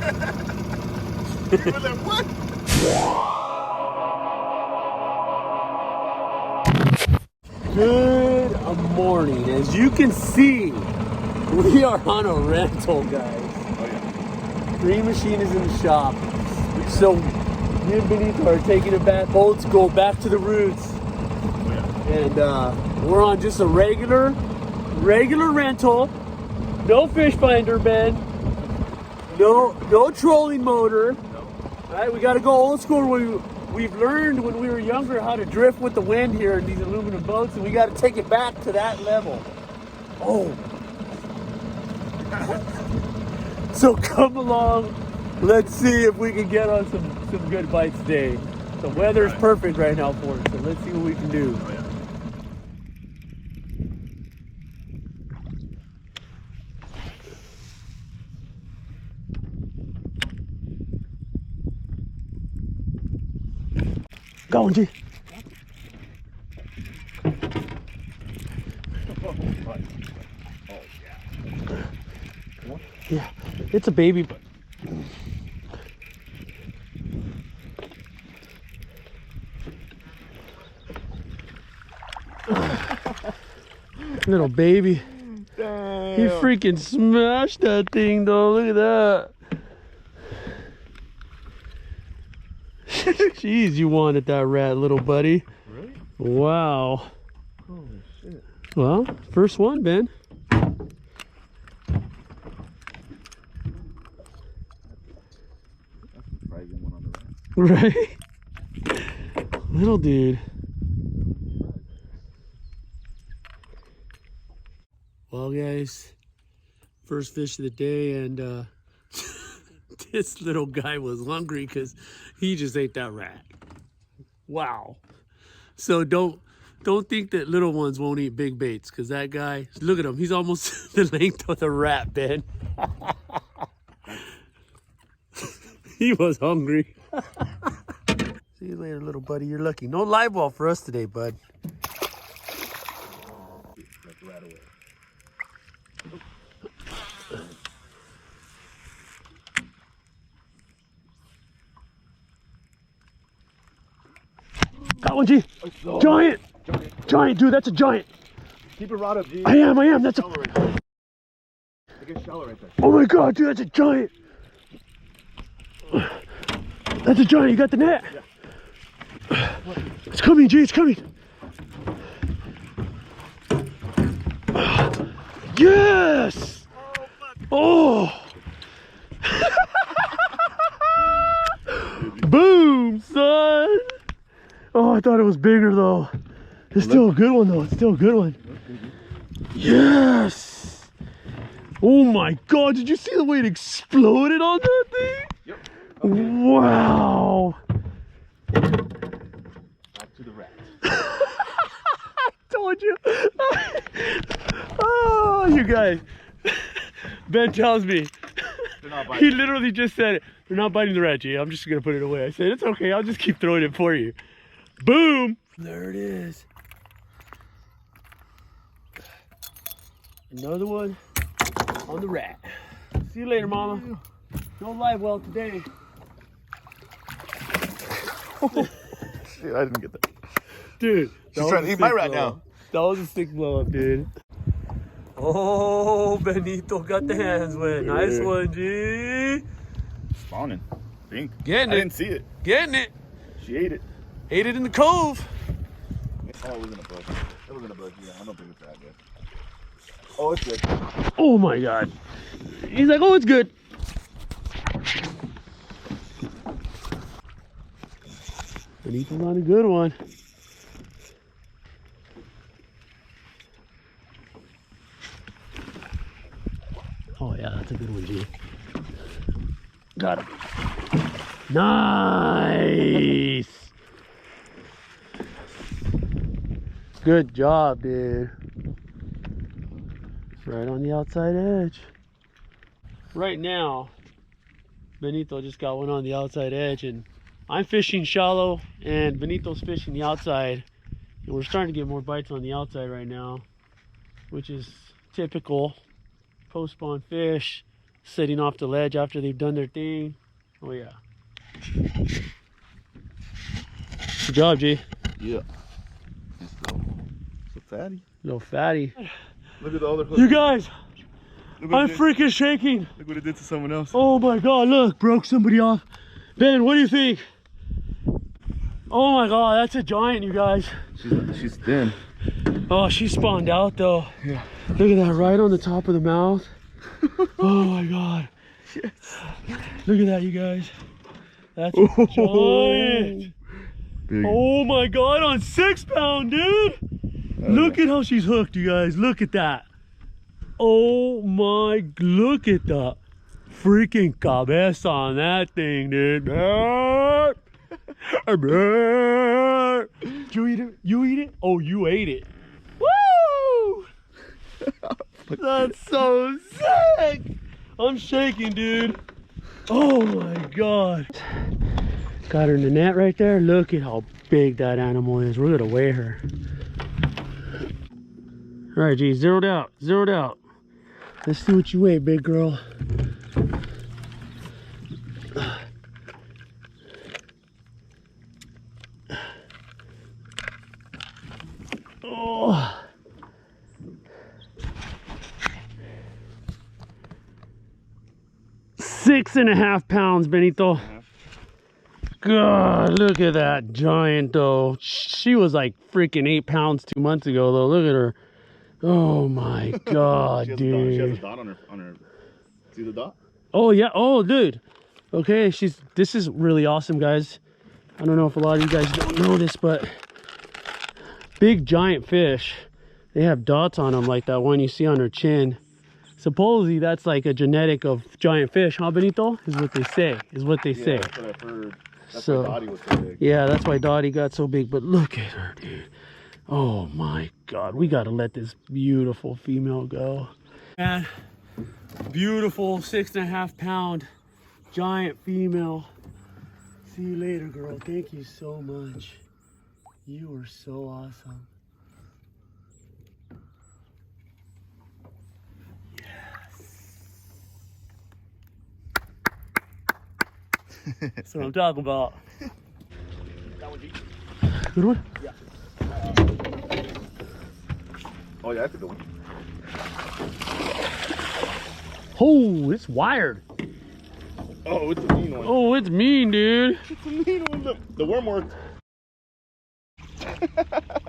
You were like, what? Good morning. As you can see, we are on a rental, guys. Oh, yeah. Green machine is in the shop. So me and Benito are taking it back old school, back to the roots. Oh, yeah. And we're on just a regular rental. No fish finder bed. No trolling motor. No. All right, we got to go old school. We've learned when we were younger how to drift with the wind here in these aluminum boats, and we got to take it back to that level. Oh. So come along. Let's see if we can get on some good bites today. The weather's perfect right now for us, so let's see what we can do. Oh, yeah. Go on, G. Yeah, it's a baby, but little baby. Damn. He freaking smashed that thing though. Look at that. Jeez, you wanted that rat, little buddy. Really? Wow. Holy shit. Well, first one, Ben. That's a surprising one on the right. Right? Little dude. Well, guys, first fish of the day, and this little guy was hungry because he just ate that rat. Wow. So don't think that little ones won't eat big baits, because that guy, look at him, he's almost the length of the rat, Ben. He was hungry. See you later, little buddy. You're lucky. No live well for us today, bud. Let the rat away. Got one, G. Giant. Giant, dude. That's a giant. Keep a rod up, G. I am. That's a... Shallow right there. I get shallow right there. Oh my God, dude. That's a giant. That's a giant. You got the net? Yeah. It's coming, G. It's coming. Yes. Oh. Boom, son. Oh, I thought it was bigger though. It's still a good one though. It's still a good one. Yes. Oh my God, did you see the way it exploded on that thing? Yep. Wow. Back to the rat. I told you. Oh, you guys. Ben tells me. They're not biting. He literally just said it. They're not biting the rat, G. I'm just gonna put it away. I said, it's okay, I'll just keep throwing it for you. Boom! There it is. Another one on the rat. See you later, Mama. No live well today. Shit, I didn't get that. Dude. She's trying to eat my rat now. That was a sick blow up, dude. Oh, Benito got the hands wet. Nice one, G. Spawning. Pink. Getting it. I didn't see it. Getting it. She ate it. Ate it in the cove. Oh, it was in a bug. It was in a bug. Yeah, I don't think it's that good. Oh, it's good. Oh my God. He's like, oh, it's good. Benito's on a good one. Oh yeah, that's a good one, G. Got him. Nice. Good job, dude. Right on the outside edge. Right now, Benito just got one on the outside edge, and I'm fishing shallow, and Benito's fishing the outside. And we're starting to get more bites on the outside right now, which is typical. Post-spawn fish, setting off the ledge after they've done their thing. Oh yeah. Good job, G. Yeah. It's a fatty. Little fatty. Look at the other hook. You guys, Look I'm freaking shaking. Look what it did to someone else. Oh my God, look, broke somebody off. Ben, what do you think? Oh my God, that's a giant, you guys. She's thin. Oh, she spawned out though. Yeah. Look at that, right on the top of the mouth. Oh my God. Yes. Look at that, you guys. That's a giant. Big. Oh my God, on 6 pound, dude. Look at how she's hooked, you guys. Look at that. Oh my, look at the freaking cabeza on that thing, dude. You eat it? You eat it? Oh, you ate it. Woo! That's so sick. I'm shaking, dude. Oh my God. Got her in the net right there. Look at how big that animal is. We're gonna weigh her. All right, G, zeroed out, zeroed out. Let's see what you weigh, big girl. Oh. 6.5 pounds, Benito. God, look at that giant though. She was like freaking 8 pounds 2 months ago though. Look at her. Oh my God, she dude. She has a dot on her. See the dot? Oh yeah. Oh, dude. Okay, this is really awesome, guys. I don't know if a lot of you guys don't know this, but big giant fish, they have dots on them like that one you see on her chin. Supposedly that's like a genetic of giant fish, huh, Benito? Is what they say. Is what they say. That's what I've heard. That's So, why Dottie was so big. Yeah, that's why Dottie got so big. But look at her, dude. Oh my God, we gotta let this beautiful female go. Man, beautiful 6.5 pound giant female. See you later, girl. Thank you so much. You were so awesome. Yes. That's what I'm talking about. Good one? Yeah. Oh yeah, that's a good one. Oh, it's wired. Oh, it's a mean one. Oh, it's mean, dude. It's a mean one. The worm worked.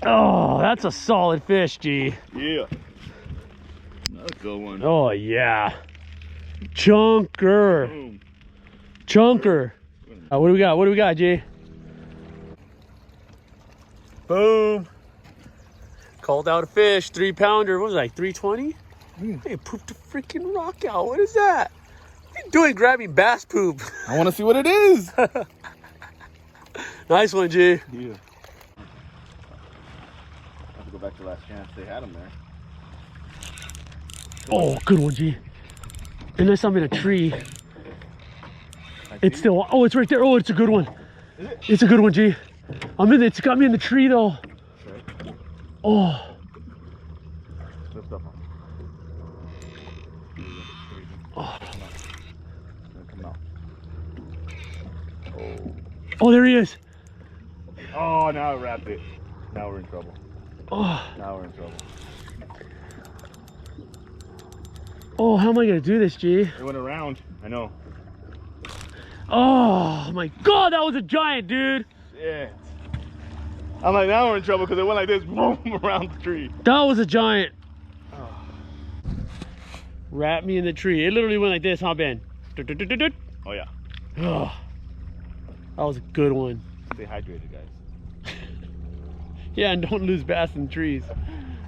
Oh, that's a solid fish, G. Yeah. Another good one. Oh, yeah. Chunker. Boom. Chunker. What do we got? What do we got, G? Boom. Called out a fish. 3 pounder. What was it, like 320? Hey, pooped a freaking rock out. What is that? What are you doing grabbing bass poop? I want to see what it is. Nice one, G. Yeah. I have to go back to last chance. They had him there. Oh, good one, G. Unless I'm in a tree. It's still, oh, it's right there. Oh, it's a good one. Is it? It's a good one, G. It's got me in the tree though. Okay. Oh. Lift up. Oh. Come out. Oh, there he is. Oh, now I wrapped it. Now we're in trouble. Oh. Now we're in trouble. Oh, how am I gonna do this, G? It went around. I know. Oh my God, that was a giant, dude. Shit. I'm like, now we're in trouble because it went like this, boom, around the tree. That was a giant. Oh. Wrap me in the tree. It literally went like this, huh, Ben? Oh yeah. Oh. That was a good one. Stay hydrated, guys. Yeah, and don't lose bass in trees.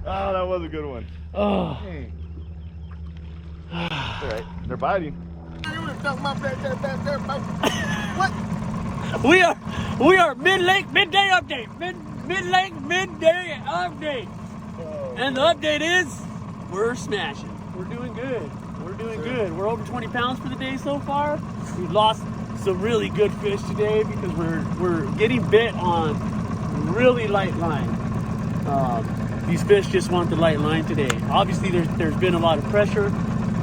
Oh, that was a good one. Oh. Dang. All right, they're biting. We are mid-lake, midday update. Mid-lake, midday update. Oh, And the update is we're smashing. We're doing good. We're doing good. We're over 20 pounds for the day so far. We've lost some really good fish today because we're getting bit on really light line. These fish just want the light line today. Obviously, there's been a lot of pressure.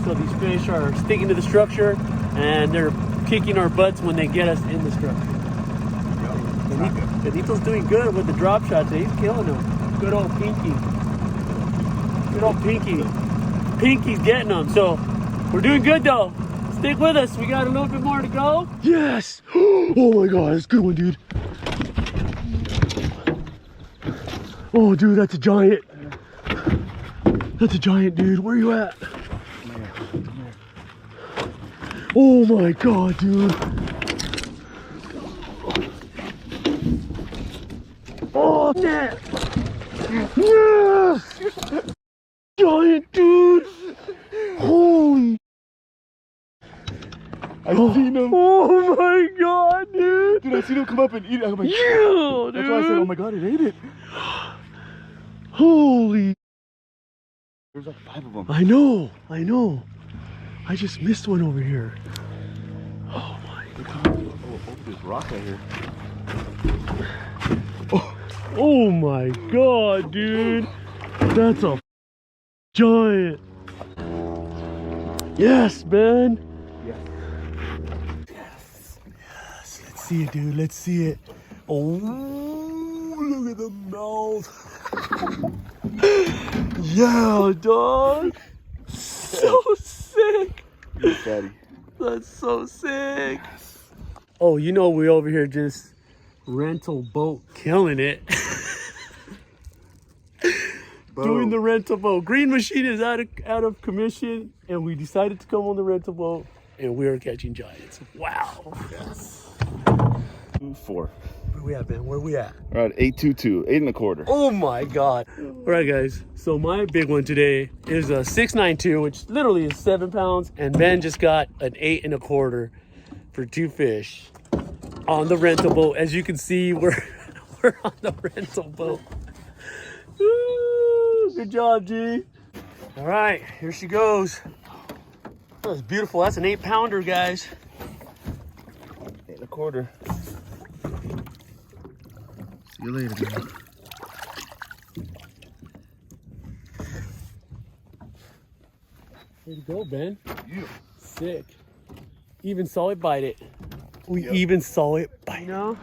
So these fish are sticking to the structure and they're kicking our butts when they get us in the structure. Benito's doing good with the drop shots. He's killing them. Good old Pinky. Good old Pinky. Pinky's getting them. So we're doing good though. Stick with us. We got a little bit more to go. Yes. Oh my God, that's a good one, dude. Oh, dude, that's a giant. That's a giant, dude. Where you at? Oh my God, dude. Oh, net. Yes. Giant, dude. Holy. I seen him. Oh my God, dude. Dude, I seen him come up and eat it. I'm like, yeah, dude. That's why I said, oh my God, it ate it. Holy. There's like 5 of them. I know. I just missed one over here. Oh my God. Oh, over this rock right here. Oh my God, dude. That's a giant. Yes, man. Yes. Let's see it, dude. Let's see it. Oh, look at the mouth. Yeah, dog. So sick. You're fatty. That's so sick. Oh, you know we over here just rental boat killing it. Doing the rental boat. Green Machine is out of commission, and we decided to come on the rental boat, and we are catching giants. Wow. Yes. 4. Where we at, man? Where we at? All right, 822, 8 1/4. Oh my God. All right, guys. So my big one today is a 692, which literally is 7 pounds, and Ben just got an 8 1/4 for 2 fish on the rental boat. As you can see, we're on the rental boat. Woo, good job, G. All right, here she goes. That's beautiful. That's an 8 pounder, guys. 8 1/4. See you later, man. Way to go, Ben. Yeah. Sick. Even saw it bite it. We even saw it bite. You know?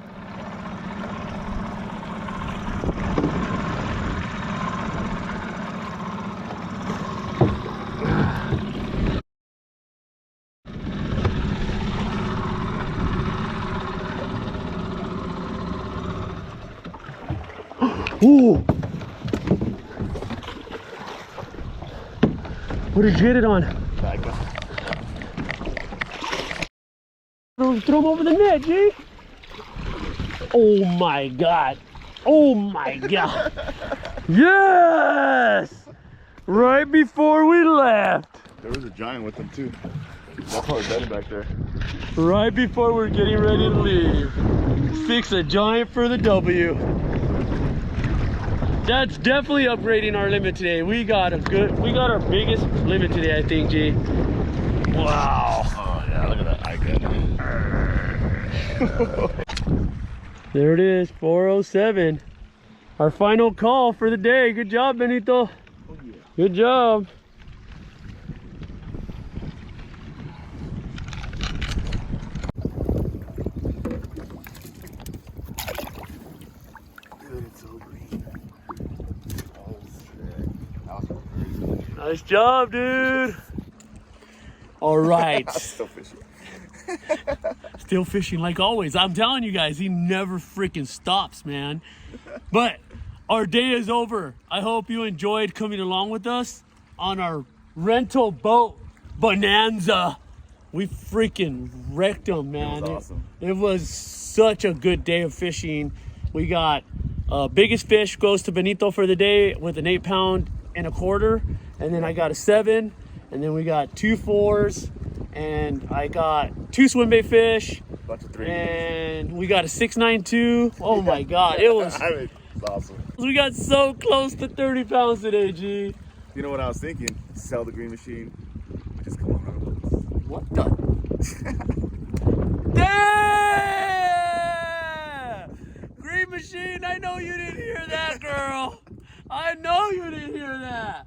Ooh! What did you get it on? Throw him over the net, G. Oh my God. Oh my God. Yes! Right before we left. There was a giant with them too. That's probably better back there. Right before we're getting ready to leave. 6 a giant for the W. That's definitely upgrading our limit today. We got our biggest limit today, I think, G. Wow. Oh yeah, look at that eye gun. There it is, 407. Our final call for the day. Good job, Benito. Oh, yeah. Good job. Dude, it's so green. Oh shit. That was crazy. Nice job, dude. All right. Still fishing. Still fishing like always. I'm telling you guys, he never freaking stops, man. But our day is over. I hope you enjoyed coming along with us on our rental boat bonanza. We freaking wrecked them, man. It was awesome. It was such a good day of fishing. We got biggest fish goes to Benito for the day with an 8 pound and a quarter. And then I got a 7. And then we got 2 4s. And I got 2 swim bait fish. Bunch of 3. And we got a 692. Oh my God. It was I mean, it's awesome. We got so close to 30 pounds today, G. You know what I was thinking? Sell the Green Machine. Just come on our boats. What the? Damn! Green Machine, I know you didn't hear that, girl. I know you didn't hear that.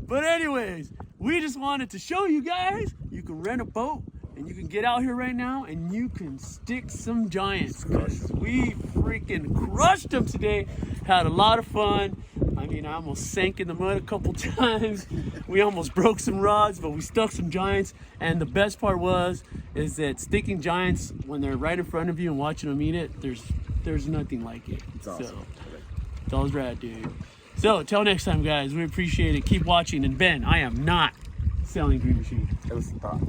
But anyways, we just wanted to show you guys you can rent a boat and you can get out here right now and you can stick some giants. We freaking crushed them today. Had a lot of fun. I mean, I almost sank in the mud a couple times. We almost broke some rods, but we stuck some giants. And the best part is that sticking giants when they're right in front of you and watching them eat it, there's nothing like it. It's awesome. So, that was rad, dude. So, till next time, guys. We appreciate it. Keep watching. And Ben, I am not selling Green Machine. It was thought.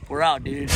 We're out, dude.